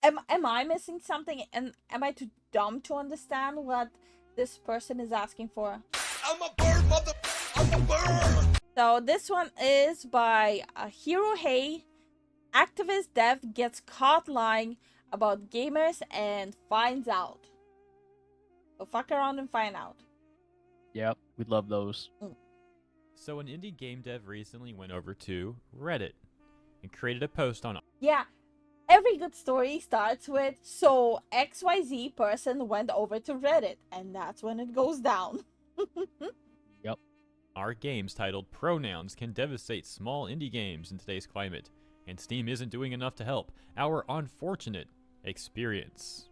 Am I missing something? And am I too dumb to understand what this person is asking for? I'm a bird, mother. I'm a bird. So this one is by Hero Hey. Activist dev gets caught lying about gamers and finds out. So fuck around and find out. Yep, we love those. So an indie game dev recently went over to Reddit and created a post on Yeah, every good story starts with, so XYZ person went over to Reddit, and that's when it goes down. Yep. our games titled Pronouns Can Devastate Small Indie Games in Today's Climate, and Steam isn't doing enough to help. Our unfortunate experience.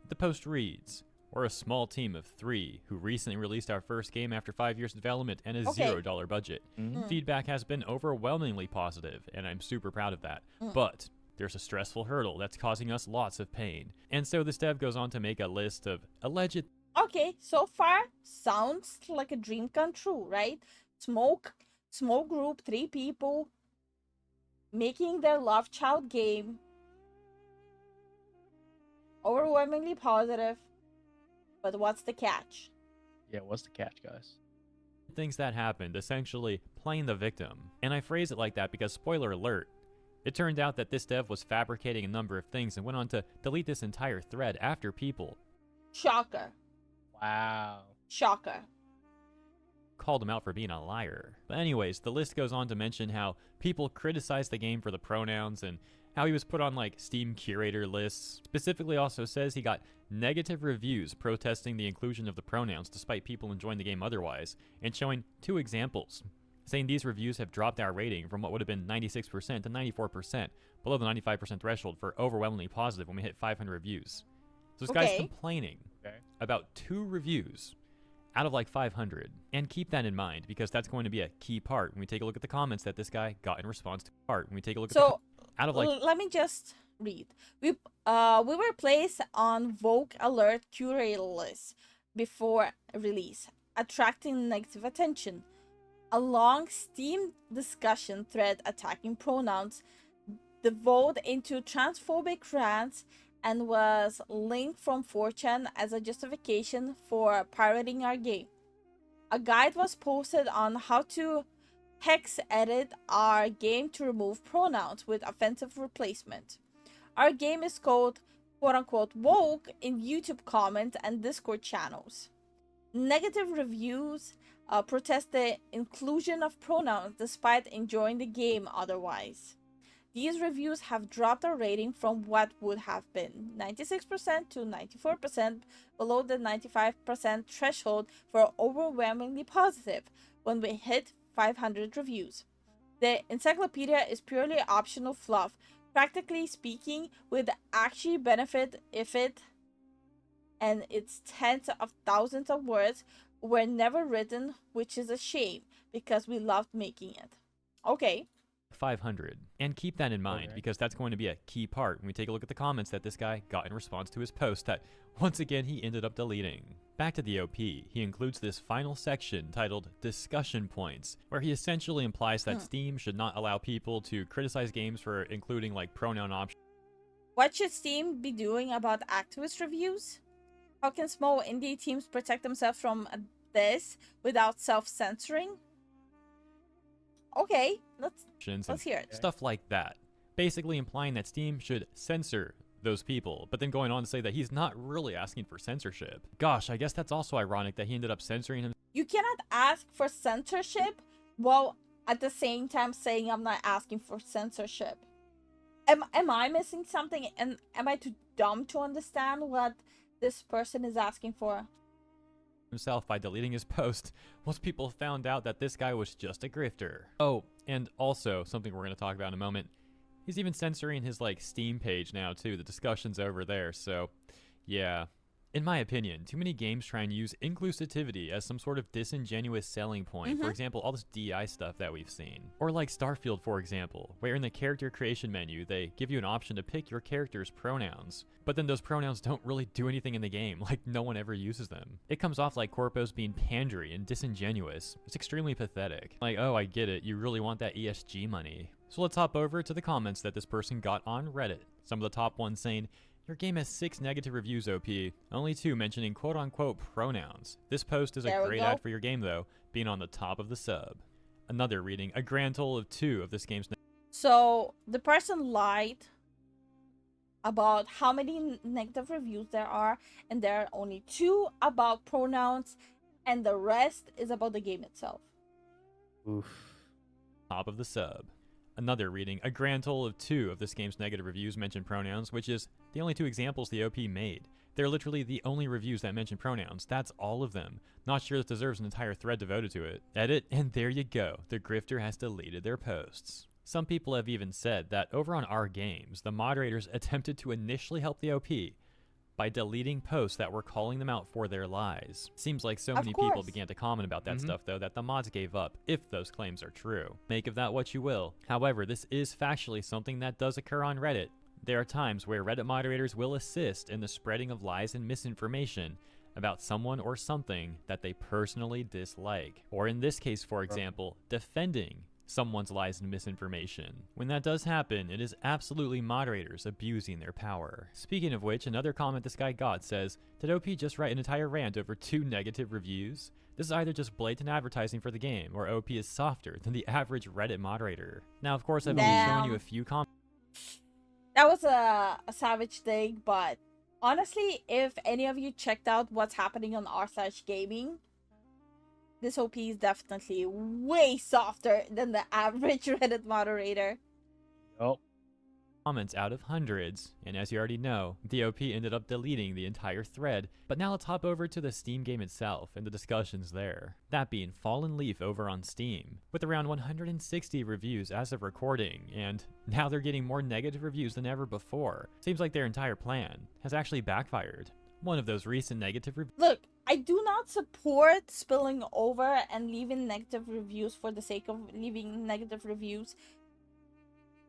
The post reads, we're a small team of 3 who recently released our first game after 5 years of development and a Okay. $0 budget. Feedback has been overwhelmingly positive, and I'm super proud of that. But there's a stressful hurdle that's causing us lots of pain. And so this dev goes on to make a list of alleged Okay, so far sounds like a dream come true, right? Small group, 3 people making their love child game. Overwhelmingly positive. But what's the catch? Yeah, what's the catch, guys? things that happened, essentially playing the victim. And I phrase it like that because, spoiler alert, it turned out that this dev was fabricating a number of things and went on to delete this entire thread after people Shocker. Wow. Shocker. called him out for being a liar. But anyways, the list goes on to mention how people criticized the game for the pronouns and how he was put on like Steam curator lists. Specifically also says he got negative reviews protesting the inclusion of the pronouns despite people enjoying the game otherwise, and showing 2 examples, saying these reviews have dropped our rating from what would have been 96% to 94%, below the 95% threshold for overwhelmingly positive when we hit 500 reviews. So this guy's Okay. complaining Okay. about 2 reviews out of like 500. And keep that in mind because that's going to be a key part when we take a look at the comments that this guy got in response to when we take a look at So out of like let me just read. We were placed on Vogue Alert curator list before release, attracting negative attention. A long Steam discussion thread attacking pronouns devolved into transphobic rants and was linked from 4chan as a justification for pirating our game. A guide was posted on how to hex edit our game to remove pronouns with offensive replacement. Our game is called quote-unquote woke in YouTube comment and Discord channels. Negative reviews protest the inclusion of pronouns despite enjoying the game otherwise. These reviews have dropped our rating from what would have been 96% to 94%, below the 95% threshold for overwhelmingly positive when we hit 500 reviews. The encyclopedia is purely optional fluff. Practically speaking, would actually benefit if it and its tens of thousands of words were never written, which is a shame because we loved making it. Okay. 500. And keep that in mind Okay. because that's going to be a key part when we take a look at the comments that this guy got in response to his post that once again he ended up deleting. Back to the OP, he includes this final section titled Discussion Points, where he essentially implies that Steam should not allow people to criticize games for including like pronoun options. What should Steam be doing about activist reviews? How can small indie teams protect themselves from this without self-censoring? Okay, let's hear it. Stuff like that. Basically implying that Steam should censor those people, but then going on to say that he's not really asking for censorship. Gosh, I guess that's also ironic that he ended up censoring him. You cannot ask for censorship while at the same time saying I'm not asking for censorship. Am I missing something? And am I too dumb to understand what this person is asking for? Himself by deleting his post once people found out that this guy was just a grifter. Oh, and also something we're going to talk about in a moment. He's even censoring his like Steam page now too. The discussion's over there. So, yeah. In my opinion, too many games try and use inclusivity as some sort of disingenuous selling point. For example, all this DI stuff that we've seen. Or like Starfield, for example, where in the character creation menu, they give you an option to pick your character's pronouns. But then those pronouns don't really do anything in the game, like no one ever uses them. It comes off like Corpo's being pandery and disingenuous. It's extremely pathetic. Like, oh, I get it, you really want that ESG money. So let's hop over to the comments that this person got on Reddit. Some of the top ones saying, Your game has 6 negative reviews, OP, only 2 mentioning quote-unquote pronouns. This post is There a we great go. ad for your game, though, being on the top of the sub. Another reading, a grand total of 2 of this game's... So the person lied about how many negative reviews there are, and there are only 2 about pronouns, and the rest is about the game itself. Oof. top of the sub. Another reading, a grand total of 2 of this game's negative reviews mention pronouns, which is the only 2 examples the OP made. They're literally the only reviews that mention pronouns. That's all of them. Not sure this deserves an entire thread devoted to it. Edit, and there you go. The grifter has deleted their posts. Some people have even said that over on our games, the moderators attempted to initially help the OP by deleting posts that were calling them out for their lies. Seems like so Of many people course. began to comment about that stuff, though, that the mods gave up, if those claims are true. Make of that what you will. However, this is factually something that does occur on Reddit. There are times where Reddit moderators will assist in the spreading of lies and misinformation about someone or something that they personally dislike. Or in this case, for example, defending someone's lies and misinformation. When that does happen, it is absolutely moderators abusing their power. Speaking of which, another comment this guy got says, did OP just write an entire rant over 2 negative reviews? This is either just blatant advertising for the game, or OP is softer than the average Reddit moderator. Now, of course, I've only shown you a few comments. That was a savage thing, but honestly, if any of you checked out what's happening on r/gaming, this OP is definitely way softer than the average Reddit moderator. Yup. Comments out of hundreds, and as you already know, the OP ended up deleting the entire thread. But now let's hop over to the Steam game itself and the discussions there. That being Fallen Leaf over on Steam, with around 160 reviews as of recording, and now they're getting more negative reviews than ever before. Seems like their entire plan has actually backfired. One of those recent negative reviews. Look, I do not support spilling over and leaving negative reviews for the sake of leaving negative reviews.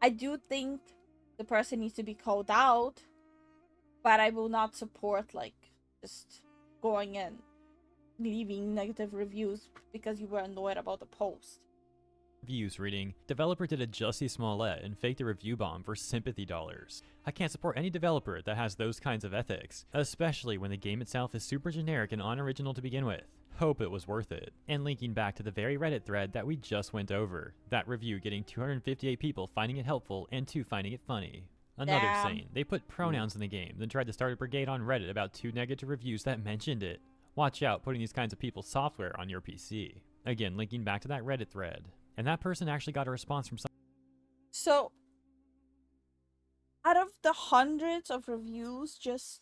I do think the person needs to be called out, but I will not support like just going and leaving negative reviews because you were annoyed about the post. Reviews reading, developer did a Jussie Smollett and faked a review bomb for sympathy dollars. I can't support any developer that has those kinds of ethics, especially when the game itself is super generic and unoriginal to begin with. Hope it was worth it. And linking back to the very Reddit thread that we just went over, that review getting 258 people finding it helpful and 2 finding it funny. Another Damn. saying, they put pronouns in the game, then tried to start a brigade on Reddit about 2 negative reviews that mentioned it. Watch out putting these kinds of people's software on your PC. Again, linking back to that Reddit thread. And that person actually got a response from some. So, out of the hundreds of reviews, just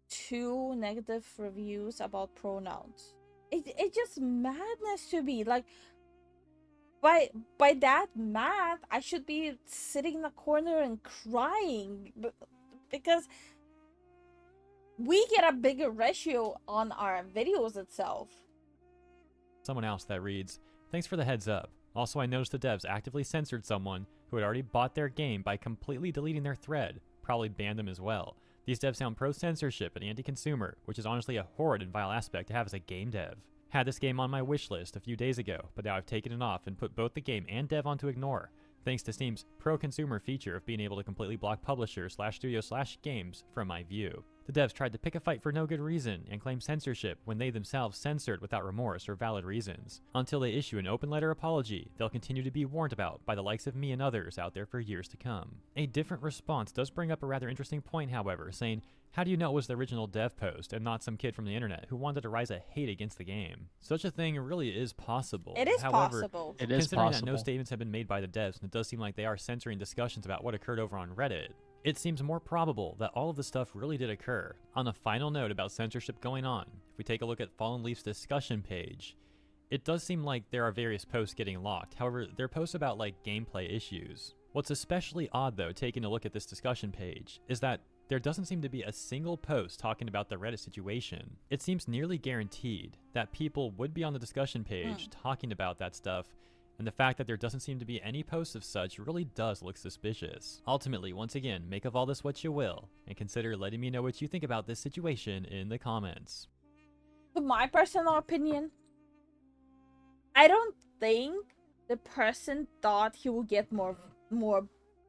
2 negative reviews about pronouns. It's just madness to me. Like, by that math, I should be sitting in a corner and crying because we get a bigger ratio on our videos itself. Someone else that reads, thanks for the heads up. Also, I noticed the devs actively censored someone who had already bought their game by completely deleting their thread. Probably banned them as well. These devs sound pro-censorship and anti-consumer, which is honestly a horrid and vile aspect to have as a game dev. Had this game on my wish list a few days ago, but now I've taken it off and put both the game and dev onto ignore, thanks to Steam's pro-consumer feature of being able to completely block publishers/studios/games from my view. The devs tried to pick a fight for no good reason and claim censorship when they themselves censored without remorse or valid reasons. Until they issue an open letter apology, they'll continue to be warned about by the likes of me and others out there for years to come. A different response does bring up a rather interesting point, however, saying, how do you know it was the original dev post and not some kid from the internet who wanted to rise a hate against the game? Such a thing really is possible. It is However, possible. It is considering possible. that no statements have been made by the devs, and it does seem like they are censoring discussions about what occurred over on Reddit, it seems more probable that all of this stuff really did occur. On a final note about censorship going on, if we take a look at Fallen Leaf's discussion page, it does seem like there are various posts getting locked. However, they're posts about like gameplay issues. What's especially odd though, taking a look at this discussion page, is that there doesn't seem to be a single post talking about the Reddit situation. It seems nearly guaranteed that people would be on the discussion page talking about that stuff, and the fact that there doesn't seem to be any posts of such really does look suspicious. Ultimately, once again, make of all this what you will, and consider letting me know what you think about this situation in the comments. To my personal opinion, I don't think the person thought he would get more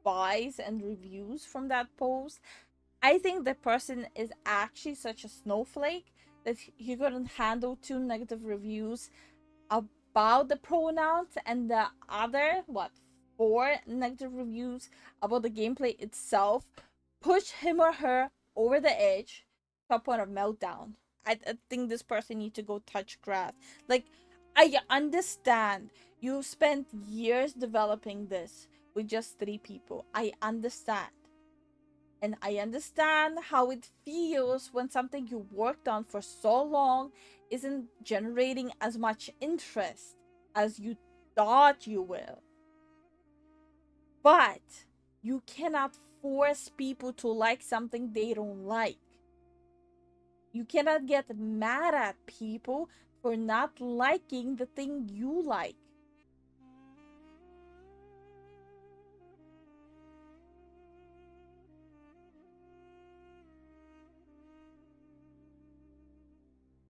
buys and reviews from that post, I think the person is actually such a snowflake that he couldn't handle 2 negative reviews about the pronouns, and the other, what, 4 negative reviews about the gameplay itself push him or her over the edge to a point of meltdown. I think this person needs to go touch grass. Like, I understand you spent years developing this with just 3 people. I understand. And I understand how it feels when something you worked on for so long isn't generating as much interest as you thought you will. But you cannot force people to like something they don't like. You cannot get mad at people for not liking the thing you like.